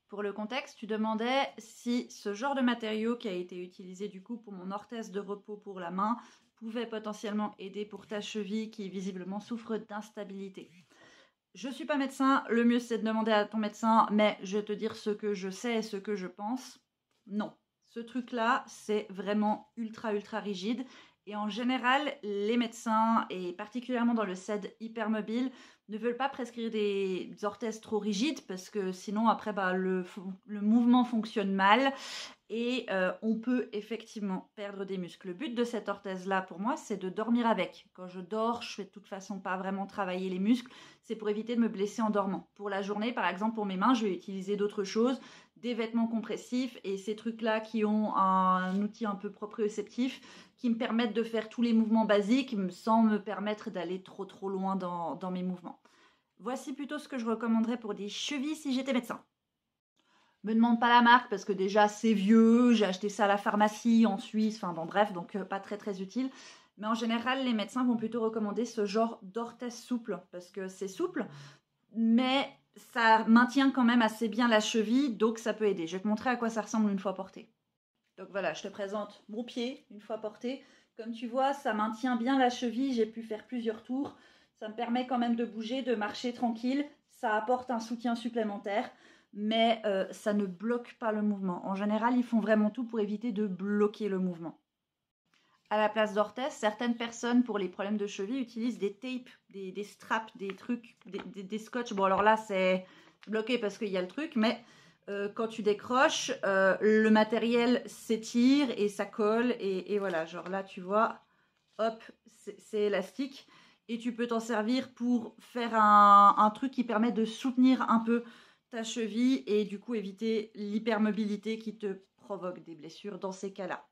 Pour le contexte, tu demandais si ce genre de matériau qui a été utilisé du coup pour mon orthèse de repos pour la main pouvait potentiellement aider pour ta cheville qui visiblement souffre d'instabilité. Je ne suis pas médecin, le mieux c'est de demander à ton médecin, mais je vais te dire ce que je sais et ce que je pense. Non, ce truc-là, c'est vraiment ultra rigide. Et en général, les médecins, et particulièrement dans le SED hypermobile, ne veulent pas prescrire des orthèses trop rigides parce que sinon, après, le mouvement fonctionne mal et on peut effectivement perdre des muscles. Le but de cette orthèse-là, pour moi, c'est de dormir avec. Quand je dors, je fais de toute façon pas vraiment travailler les muscles. C'est pour éviter de me blesser en dormant. Pour la journée, par exemple, pour mes mains, je vais utiliser d'autres choses, des vêtements compressifs et ces trucs-là qui ont un outil un peu proprioceptif qui me permettent de faire tous les mouvements basiques sans me permettre d'aller trop loin dans mes mouvements. Voici plutôt ce que je recommanderais pour des chevilles si j'étais médecin. Me demande pas la marque parce que déjà c'est vieux, j'ai acheté ça à la pharmacie en Suisse, enfin bon bref, donc pas très utile. Mais en général, les médecins vont plutôt recommander ce genre d'orthèse souple parce que c'est souple, mais ça maintient quand même assez bien la cheville, donc ça peut aider. Je vais te montrer à quoi ça ressemble une fois porté. Donc voilà, je te présente mon pied une fois porté. Comme tu vois, ça maintient bien la cheville, j'ai pu faire plusieurs tours. Ça me permet quand même de bouger, de marcher tranquille. Ça apporte un soutien supplémentaire, mais ça ne bloque pas le mouvement. En général, ils font vraiment tout pour éviter de bloquer le mouvement. À la place d'orthèse, certaines personnes, pour les problèmes de cheville, utilisent des tapes, des straps, des trucs, des scotch. Bon, alors là, c'est bloqué parce qu'il y a le truc, mais quand tu décroches, le matériel s'étire et ça colle. Et voilà, genre là, tu vois, hop, c'est élastique. Et tu peux t'en servir pour faire un truc qui permet de soutenir un peu ta cheville et du coup éviter l'hypermobilité qui te provoque des blessures dans ces cas-là.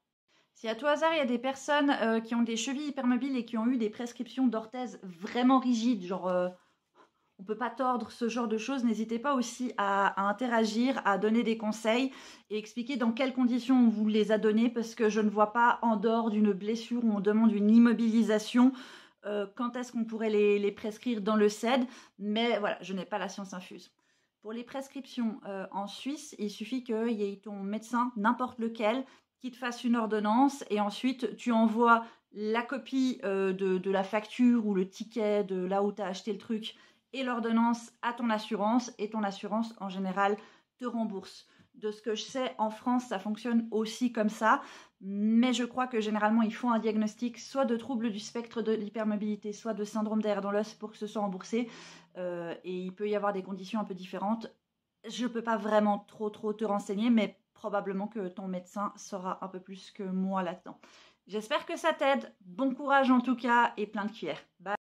Si à tout hasard il y a des personnes qui ont des chevilles hypermobiles et qui ont eu des prescriptions d'orthèse vraiment rigides, genre on ne peut pas tordre, ce genre de choses, n'hésitez pas aussi à interagir, à donner des conseils et expliquer dans quelles conditions on vous les a donnés parce que je ne vois pas en dehors d'une blessure où on demande une immobilisation quand est-ce qu'on pourrait les prescrire dans le SED, mais voilà, je n'ai pas la science infuse. Pour les prescriptions en Suisse, il suffit qu'il y ait ton médecin, n'importe lequel, qui te fasse une ordonnance et ensuite tu envoies la copie de la facture ou le ticket de là où tu as acheté le truc et l'ordonnance à ton assurance et ton assurance en général te rembourse. De ce que je sais, en France, ça fonctionne aussi comme ça, mais je crois que généralement, ils font un diagnostic soit de troubles du spectre de l'hypermobilité, soit de syndrome d'air dans l'os pour que ce soit remboursé, et il peut y avoir des conditions un peu différentes. Je ne peux pas vraiment trop te renseigner, mais probablement que ton médecin saura un peu plus que moi là-dedans. J'espère que ça t'aide. Bon courage en tout cas et plein de cuillères. Bye!